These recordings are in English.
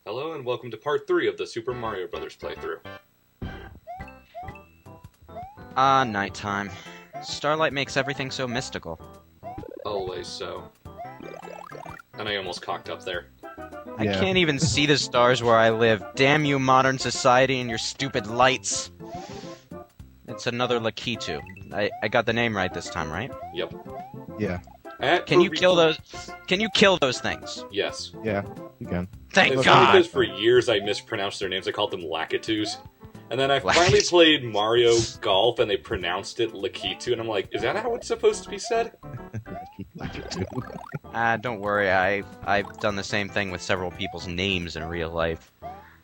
Hello and welcome to part 3 of the Super Mario Bros. Playthrough. Nighttime. Starlight makes everything so mystical. Always so. And I almost cocked up there. I can't even see the stars where I live. Damn you, modern society and your stupid lights. It's another Lakitu. I got the name right this time, right? Yep. Yeah. Can you kill those things? Yes. Yeah, you can. Thank It's God! because for years I mispronounced their names. I called them Lakitus. And then I finally played Mario Golf and they pronounced it Lakitu, and I'm like, is that how it's supposed to be said? Don't worry, I've done the same thing with several people's names in real life.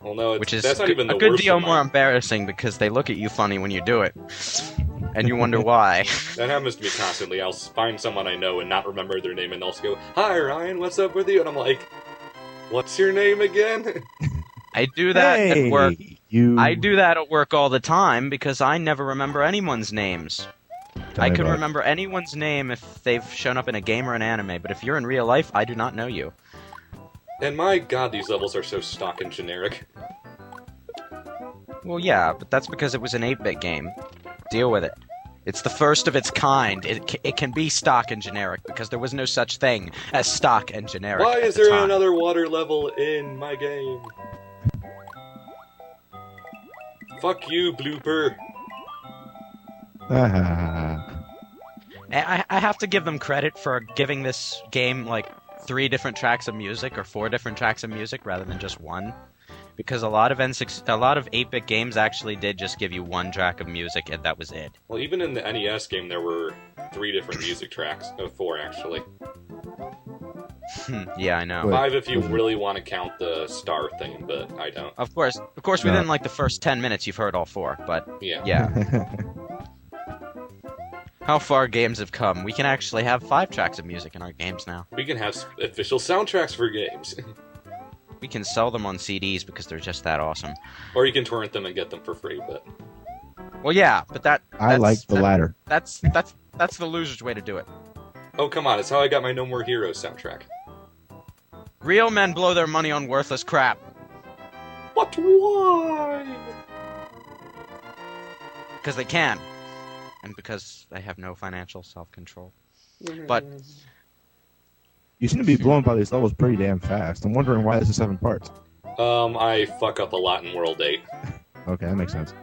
Well, no, Which is that's not even the a good worst deal of more mine. embarrassing because they look at you funny when you do it. And you wonder why. That happens to me constantly. I'll find someone I know and not remember their name, and they'll go, "Hi, Ryan, what's up with you?" And I'm like, "What's your name again?" I do that Hey, at work. You... I do that at work all the time because I never remember anyone's names. I can remember anyone's name if they've shown up in a game or an anime, but if you're in real life, I do not know you. And my god, these levels are so stock and generic. Well, yeah, but that's because it was an 8-bit game. Deal with it. It's the first of its kind. It can be stock and generic because there was no such thing as stock and generic. Why at is the there time. another water level in my game? Fuck you, blooper. I have to give them credit for giving this game like 3 different tracks of music or 4 different tracks of music rather than just one, because a lot of 8-bit games actually did just give you 1 track of music and that was it. Well, even in the NES game, there were 3 different music tracks. Oh, 4 actually. Yeah, I know. Wait. 5 if you really want to count the star thing, but I don't. Of course, within like the first 10 minutes you've heard all 4, but yeah. How far games have come. We can actually have 5 tracks of music in our games now. We can have official soundtracks for games. We can sell them on CDs because they're just that awesome. Or you can torrent them and get them for free, but... Well, yeah, but I like the latter. That's the loser's way to do it. Oh, come on, it's how I got my No More Heroes soundtrack. Real men blow their money on worthless crap. But why? Because they can. And because they have no financial self-control. But... You seem to be blown by these levels pretty damn fast. I'm wondering why this is 7 parts. I fuck up a lot in World 8. Okay, that makes sense.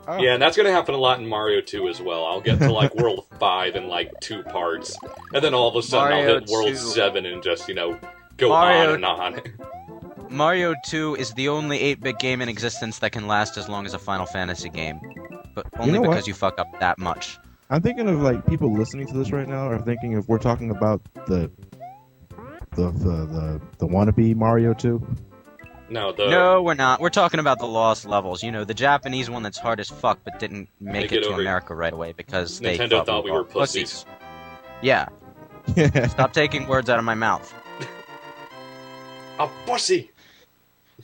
Oh. Yeah, and that's gonna happen a lot in Mario 2 as well. I'll get to, like, World 5 in, like, 2 parts. And then all of a sudden Mario I'll hit World 2. 7 and just, go Mario- on and on. Mario 2 is the only 8-bit game in existence that can last as long as a Final Fantasy game. But only know because what? you fuck up that much. I'm thinking of like people listening to this right now are thinking if we're talking about the wannabe Mario 2. No, we're not. We're talking about the lost levels. You know, the Japanese one that's hard as fuck but didn't make it to over. America right away because they Nintendo thought we were pussies. Yeah. Stop taking words out of my mouth. A pussy!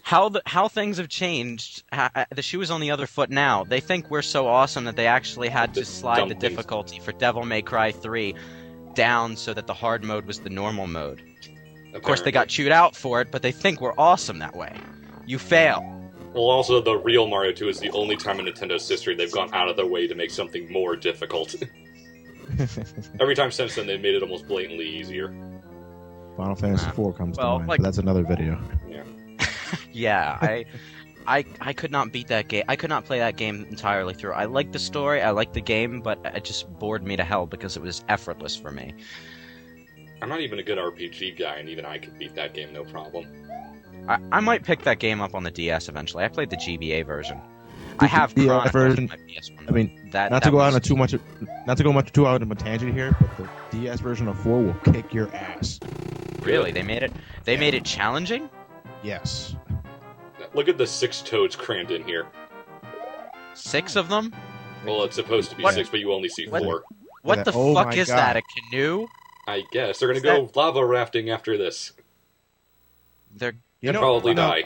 How things have changed. The shoe is on the other foot now. They think we're so awesome that they actually had to slide the dumb things. difficulty for Devil May Cry 3 down so that the hard mode was the normal mode. Of course, they got chewed out for it, but they think we're awesome that way. You fail. Well, also, the real Mario 2 is the only time in Nintendo's history they've gone out of their way to make something more difficult. Every time since then, they've made it almost blatantly easier. Final Fantasy IV comes to mind, like- but that's another video. Yeah. Yeah, I could not beat that game. I could not play that game entirely through. I liked the story, I liked the game, but it just bored me to hell because it was effortless for me. I'm not even a good RPG guy, and even I could beat that game no problem. I might pick that game up on the DS eventually. I played the GBA version. I have GBA Chronicles version- on my PS1. I mean, that not to go was- out on too out of a tangent here, but the DS version of 4 will kick your ass. Really, they made it challenging? Yes. Look at the 6 toads crammed in here. 6 of them? Well, it's supposed to be What? 6, but you only see What? 4. What the Oh fuck my is God. that? A canoe? I guess. They're gonna Is go lava rafting after this. They're You And know, probably no, die.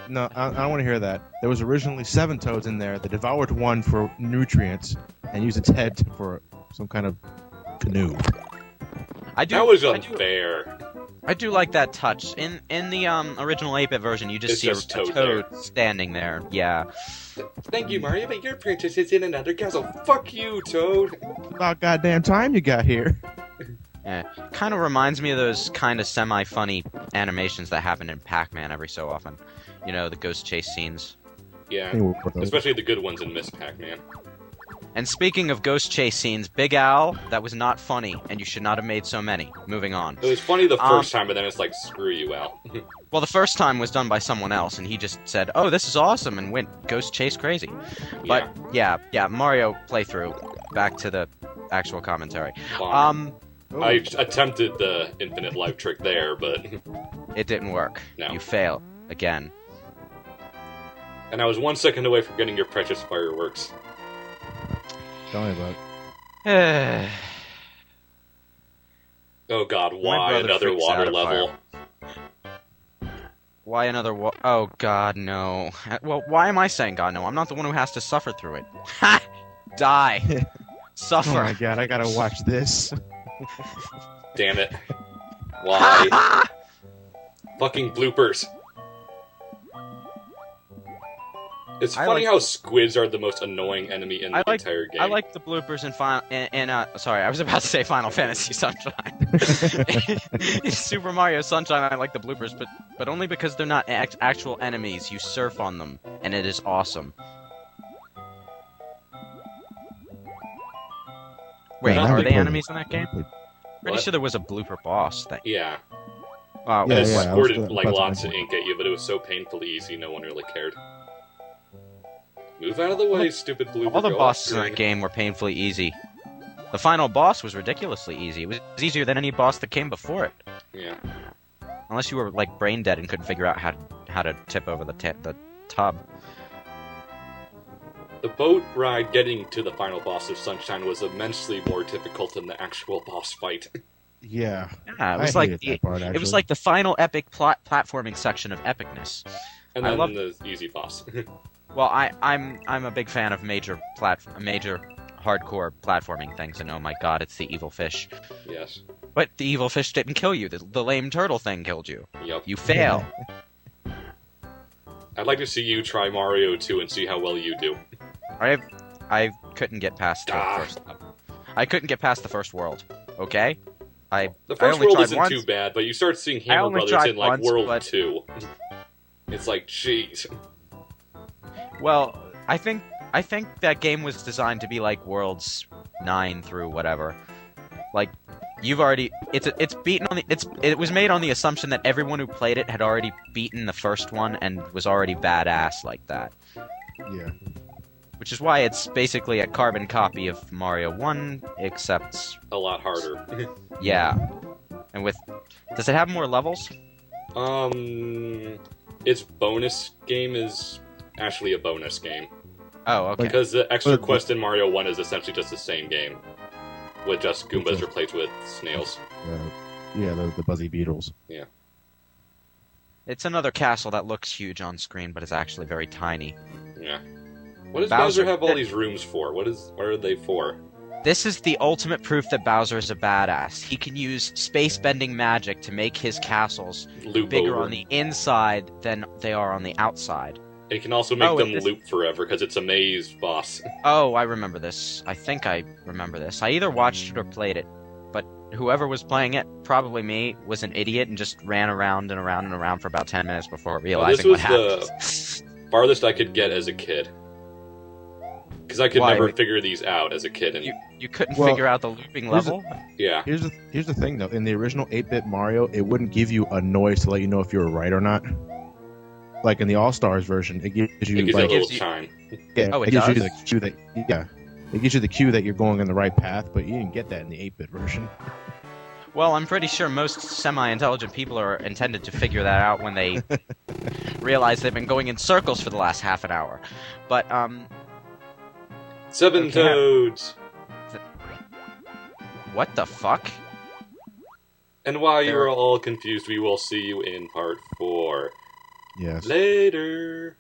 No, I don't want to hear that. There was originally 7 toads in there. They devoured one for nutrients and used its head for some kind of canoe. I do. That was I do- unfair. I do like that touch. In the original 8-bit version, you just It's see just a Toad toad there. standing there. Yeah. Thank you, Mario, but your princess is in another castle. Fuck you, Toad. About goddamn time you got here. Kind of reminds me of those kind of semi-funny animations that happen in Pac-Man every so often. You know, the ghost chase scenes. Yeah, especially the good ones in Miss Pac-Man. And speaking of ghost chase scenes, Big Al, that was not funny, and you should not have made so many. Moving on. It was funny the first time, but then it's like, screw you, Al. Well, the first time was done by someone else, and he just said, "Oh, this is awesome," and went ghost chase crazy. But yeah, Mario playthrough. Back to the actual commentary. I attempted the infinite life trick there, but it didn't work. No. You fail again. And I was 1 second away from getting your precious fireworks. Tell me about it. Oh god, My why brother another freaks water out at level? Why another oh god, no. Well, why am I saying god, no? I'm not the one who has to suffer through it. Ha! Die. Suffer. Oh my god, I gotta watch this. Damn it. Why? Fucking bloopers. It's funny how squids are the most annoying enemy in the entire game. I like the bloopers in sorry, I was about to say Final Fantasy Sunshine. In Super Mario Sunshine, I like the bloopers, but only because they're not actual enemies. You surf on them, and it is awesome. Wait, are they enemies in that game? Pretty sure there was a blooper boss. Yeah. Oh, and it squirted like lots of ink at you, but it was so painfully easy, no one really cared. Move out of the way, stupid blooper. All the bosses in that game were painfully easy. The final boss was ridiculously easy. It was easier than any boss that came before it. Yeah. Unless you were like brain dead and couldn't figure out how to tip over the tub. The boat ride getting to the final boss of Sunshine was immensely more difficult than the actual boss fight. Yeah. Yeah, it was it was like the final epic platforming section of epicness. And then the easy boss. Well, I'm a big fan of major hardcore platforming things, and oh my god, it's the evil fish. Yes. But the evil fish didn't kill you. The lame turtle thing killed you. Yep. You fail. I'd like to see you try Mario 2 and see how well you do. I couldn't get past the first. I couldn't get past the first world. Okay. The first world isn't too bad, but you start seeing Hammer Brothers in like World 2. It's like, jeez. Well, I think that game was designed to be like Worlds 9 through whatever. Like, you've already it was made on the assumption that everyone who played it had already beaten the first one and was already badass like that. Yeah. Which is why it's basically a carbon copy of Mario 1, except a lot harder. Yeah. And does it have more levels? Its bonus game is actually a bonus game. Oh, okay. Because the extra quest in Mario 1 is essentially just the same game, with just Goombas replaced with snails. The Buzzy Beetles. Yeah. It's another castle that looks huge on screen, but is actually very tiny. Yeah. What does Bowser have all these rooms for? What are they for? This is the ultimate proof that Bowser is a badass. He can use space-bending magic to make his castles bigger on the inside than they are on the outside. And he can also make them loop forever, because it's a maze boss. Oh, I remember this. I think I remember this. I either watched it or played it. But whoever was playing it, probably me, was an idiot and just ran around and around and around for about 10 minutes before realizing what happened. This was the farthest I could get as a kid. Because I could never figure these out as a kid. And you couldn't figure out the looping level? Yeah. Here's the thing, though. In the original 8-bit Mario, it wouldn't give you a noise to let you know if you were right or not. Like in the All-Stars version, it gives you a little chime. Yeah, it gives does? you the cue that it gives you the cue that you're going in the right path, but you didn't get that in the 8-bit version. Well, I'm pretty sure most semi-intelligent people are intended to figure that out when they realize they've been going in circles for the last half an hour. But 7 Toads! What the fuck? And while you are all confused, we will see you in part 4. Yes. Later!